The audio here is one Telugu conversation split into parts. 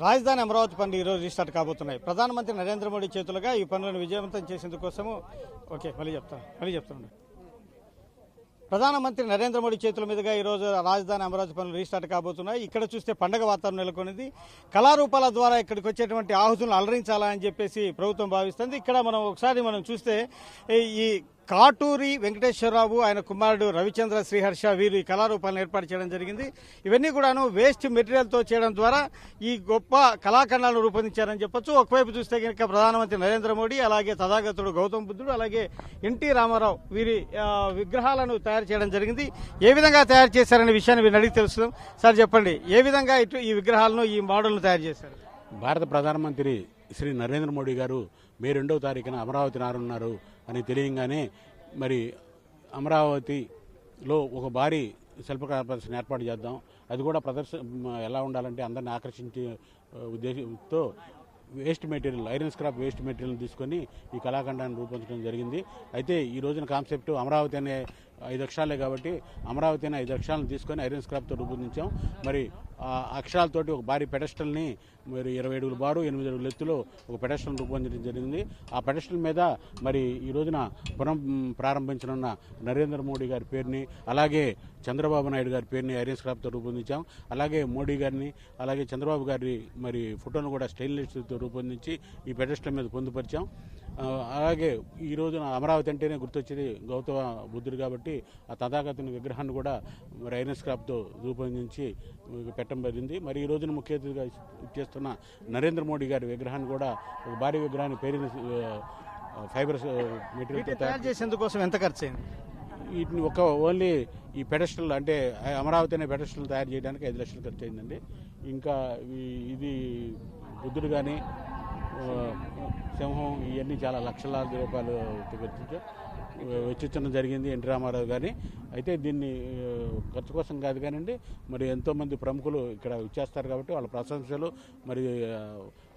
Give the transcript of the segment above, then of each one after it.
రాజధాని అమరావతి పనులు ఈరోజు రీస్టార్ట్ కాబోతున్నాయి. ప్రధానమంత్రి నరేంద్ర మోడీ చేతులుగా ఈ పనులను విజయవంతం చేసేందుకోసము మళ్ళీ చెప్తాను. ప్రధానమంత్రి నరేంద్ర మోడీ చేతుల మీదుగా ఈరోజు రాజధాని అమరావతి పనులు రీస్టార్ట్ కాబోతున్నాయి. ఇక్కడ చూస్తే పండగ వాతావరణం నెలకొనింది. కళారూపాల ద్వారా ఇక్కడికి వచ్చేటువంటి ఆహుతులను అలరించాలని చెప్పేసి ప్రభుత్వం భావిస్తుంది. ఇక్కడ మనం చూస్తే ఈ కాటూరి వెంకటేశ్వరరావు, ఆయన కుమారుడు రవిచంద్ర, శ్రీహర్ష వీరు ఈ కళారూపాలను ఏర్పాటు చేయడం జరిగింది. ఇవన్నీ కూడాను వేస్ట్ మెటీరియల్తో చేయడం ద్వారా ఈ గొప్ప కళాఖండాలను రూపొందించారని చెప్పొచ్చు. ఒకవైపు చూస్తే కనుక ప్రధానమంత్రి నరేంద్ర మోడీ, అలాగే తథాగతుడు గౌతమ్ బుద్ధుడు, అలాగే ఎన్టీ రామారావు వీరి విగ్రహాలను తయారు చేయడం జరిగింది. ఏ విధంగా తయారు చేశారనే విషయాన్ని వీరిని అడిగి తెలుసుకుందాం. సార్ చెప్పండి, ఏ విధంగా ఈ విగ్రహాలను, ఈ మోడల్ను తయారు చేశారు? భారత ప్రధానమంత్రి శ్రీ నరేంద్ర మోడీ గారు మే 2వ తారీఖున అమరావతి రానున్నారు అని తెలియంగానే మరి అమరావతిలో ఒక భారీ శిల్పకళా ప్రదర్శన ఏర్పాటు చేద్దాం, అది కూడా ప్రదర్శన ఎలా ఉండాలంటే అందరిని ఆకర్షించే ఉద్దేశంతో waste material, iron scrap waste material తీసుకొని ఈ కళాఖండాన్ని రూపొందించడం జరిగింది. అయితే ఈ రోజున కాన్సెప్ట్ అమరావతి అనే 5 అక్షరాలే కాబట్టి అమరావతి అనే 5 అక్షరాలను తీసుకొని ఐరన్ స్క్రాప్తో రూపొందించాం. మరి ఆ అక్షరాలతోటి ఒక భారీ పెడస్టల్ని మరి 20 అడుగుల బారు 8 అడుగుల ఎత్తులో ఒక పెడస్టల్ రూపొందించడం జరిగింది. ఆ పెడస్టల్ మీద మరి ఈ రోజున ప్రారంభించనున్న నరేంద్ర మోడీ గారి పేరుని, అలాగే చంద్రబాబు నాయుడు గారి పేరుని ఐరన్ స్క్రాప్తో రూపొందించాం. అలాగే మోడీ గారిని, అలాగే చంద్రబాబు గారి మరి ఫోటోను కూడా స్టెయిన్లెస్ స్టీల్తో రూపొందించి ఈ పెడస్టల్ మీద పొందుపరిచాం. అలాగే ఈ రోజున అమరావతి అంటేనే గుర్తొచ్చేది గౌతమ బుద్ధుడు కాబట్టి ఆ తథాగతుని విగ్రహాన్ని కూడా మరి ఐరన్ స్క్రాప్తో రూపొందించి పెట్టడం జరిగింది. మరి ఈ రోజున ముఖ్య అతిథిగా చేస్తున్న నరేంద్ర మోడీ గారి విగ్రహాన్ని కూడా ఒక భారీ విగ్రహాన్ని పేరిన ఫైబర్స్ మెటీరియల్ తయారు చేసేందుకోసం ఎంత ఖర్చు అయింది? వీటిని ఓన్లీ ఈ పెడస్టల్ అంటే అమరావతి అనే పెడస్టల్ తయారు చేయడానికి 5 లక్షలు ఖర్చు అయిందండి. ఇంకా ఇది బుద్ధుడు కానీ సింహం ఇవన్నీ చాలా లక్షలాది రూపాయలు వెచ్చించడం జరిగింది ఎన్టీ రామారావు గారిని. అయితే దీన్ని ఖర్చు కోసం కాదు కానివ్వండి, మరి ఎంతోమంది ప్రముఖులు ఇక్కడ ఇచ్చేస్తారు కాబట్టి వాళ్ళ ప్రశంసలు, మరి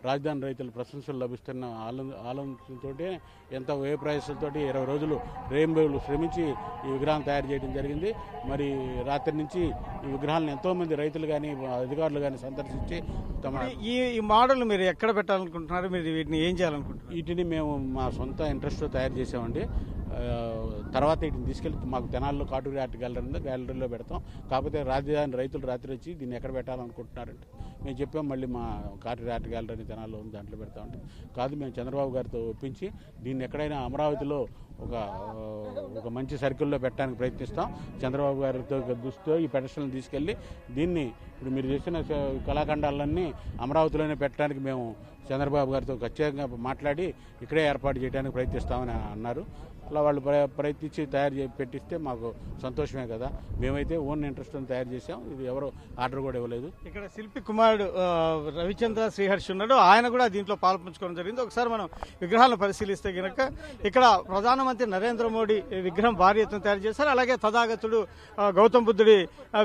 రాజధాని రైతుల ప్రశంసలు లభిస్తున్న ఆలోచనతో ఎంతో వ్యయ ప్రయాసాలతో 20 రోజులు రేయింబేలు శ్రమించి ఈ విగ్రహం తయారు చేయడం జరిగింది. మరి రాత్రి నుంచి ఈ విగ్రహాలను ఎంతోమంది రైతులు కానీ అధికారులు కానీ సందర్శించి తమ ఈ మోడల్ మీరు ఎక్కడ పెట్టాలనుకుంటున్నారు? మీరు వీటిని ఏం చేయాలనుకుంటున్నారు? వీటిని మేము మా సొంత ఇంట్రెస్ట్తో తయారు చేసామండి. తర్వాత వీటిని తీసుకెళ్ళి మాకు తెనాల్లో కాటూరి ఆర్ట్ గ్యాలరీ ఉంది, గ్యాలరీలో పెడతాం. కాకపోతే రాజధాని రైతులు రాత్రి వచ్చి దీన్ని ఎక్కడ పెట్టాలనుకుంటున్నారంటే మేము చెప్పాం, మళ్ళీ మా కాటూరి ఆర్ట్ గ్యాలరీ తెనాల్లో ఉంది, దాంట్లో పెడతామంటే కాదు, మేము చంద్రబాబు గారితో ఒప్పించి దీన్ని ఎక్కడైనా అమరావతిలో ఒక మంచి సర్కిల్లో పెట్టడానికి ప్రయత్నిస్తాం. చంద్రబాబు గారితో దృష్టితో ఈ పెడస్టల్ని తీసుకెళ్ళి దీన్ని ఇప్పుడు మీరు చేసిన కళాఖండాలన్నీ అమరావతిలోనే పెట్టడానికి మేము చంద్రబాబు గారితో ఖచ్చితంగా మాట్లాడి ఇక్కడే ఏర్పాటు చేయడానికి ప్రయత్నిస్తామని అన్నారు. అలా వాళ్ళు ప్రయత్నించి పెట్టిస్తే మాకు సంతోషమే కదా. మేమైతే ఓన్ ఇంట్రెస్ట్ని తయారు చేసాం, ఇది ఎవరు ఆర్డర్ కూడా ఇవ్వలేదు. ఇక్కడ శిల్పి కుమారుడు రవిచంద్ర, శ్రీహర్ష ఉన్నాడు, ఆయన కూడా దీంట్లో పాల్పంచుకోవడం జరిగింది. ఒకసారి మనం విగ్రహాలను పరిశీలిస్తే కనుక ఇక్కడ ప్రధానమంత్రి నరేంద్ర మోడీ విగ్రహం భారీ ఎత్తున తయారు చేశారు. అలాగే తథాగతుడు గౌతమ్ బుద్ధుడి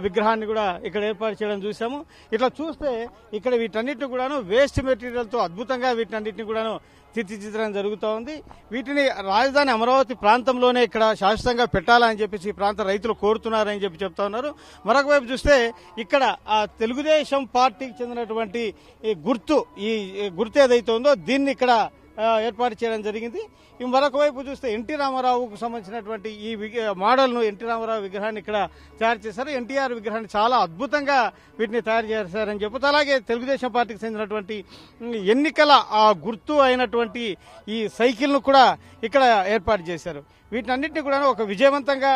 విగ్రహాన్ని కూడా ఇక్కడ ఏర్పాటు చేయడం చూసాము. ఇట్లా చూస్తే ఇక్కడ వీటన్నిటిని కూడాను వేస్ట్ మెటీరియల్తో అద్భుతంగా వీటన్నిటిని కూడాను తీర్చిదిద్దడం జరుగుతూ ఉంది. వీటిని రాజధాని అమరావతి ప్రాంతంలోనే ఇక్కడ శాశ్వతంగా పెట్టాలని చెప్పేసి ఈ ప్రాంత రైతులు కోరుతున్నారని చెప్తా ఉన్నారు. మరొక వైపు చూస్తే ఇక్కడ తెలుగుదేశం పార్టీకి చెందినటువంటి ఈ గుర్తు ఏదైతే ఉందో దీన్ని ఇక్కడ ఏర్పాటు చేయడం జరిగింది. మరొక వైపు చూస్తే ఎన్టీ రామారావుకు సంబంధించినటువంటి ఈ మోడల్ను, ఎన్టీ రామారావు విగ్రహాన్ని ఇక్కడ తయారు చేశారు. ఎన్టీఆర్ విగ్రహాన్ని చాలా అద్భుతంగా వీటిని తయారు చేశారని చెబుతూ, అలాగే తెలుగుదేశం పార్టీకి చెందినటువంటి ఎన్నికల గుర్తు అయినటువంటి ఈ సైకిల్ను కూడా ఇక్కడ ఏర్పాటు చేశారు. వీటన్నిటిని కూడా ఒక విజయవంతంగా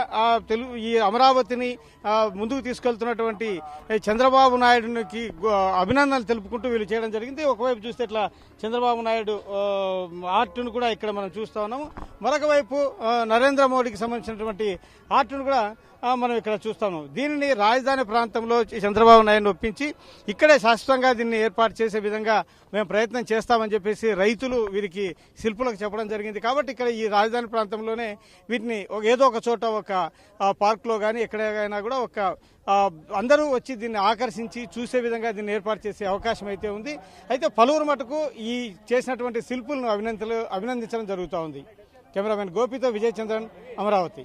ఈ అమరావతిని ముందుకు తీసుకెళ్తున్నటువంటి చంద్రబాబు నాయుడుకి అభినందనలు తెలుపుకుంటూ వీళ్ళు చేయడం జరిగింది. ఒకవైపు చూస్తే ఇట్లా చంద్రబాబు నాయుడు ఆర్ట్ను కూడా ఇక్కడ మనం చూస్తా ఉన్నాము. మరొక వైపు నరేంద్ర మోడీకి సంబంధించినటువంటి ఆర్ట్ను కూడా మనం ఇక్కడ చూస్తాము. దీనిని రాజధాని ప్రాంతంలో చంద్రబాబు నాయుడుని ఒప్పించి ఇక్కడే శాశ్వతంగా దీన్ని ఏర్పాటు చేసే విధంగా మేము ప్రయత్నం చేస్తామని చెప్పేసి రైతులు వీరికి శిల్పులకు చెప్పడం జరిగింది. కాబట్టి ఇక్కడ ఈ రాజధాని ప్రాంతంలోనే వీటిని ఏదో ఒక చోట ఒక పార్క్లో కానీ ఎక్కడైనా కూడా అందరూ వచ్చి దీన్ని ఆకర్షించి చూసే విధంగా దీన్ని ఏర్పాటు చేసే అవకాశం అయితే ఉంది. అయితే పలువురు మటుకు ఈ చేసినటువంటి శిల్పులను అభినందించడం జరుగుతూ ఉంది. కెమెరామెన్ గోపితో విజయ్ చంద్రన్, అమరావతి.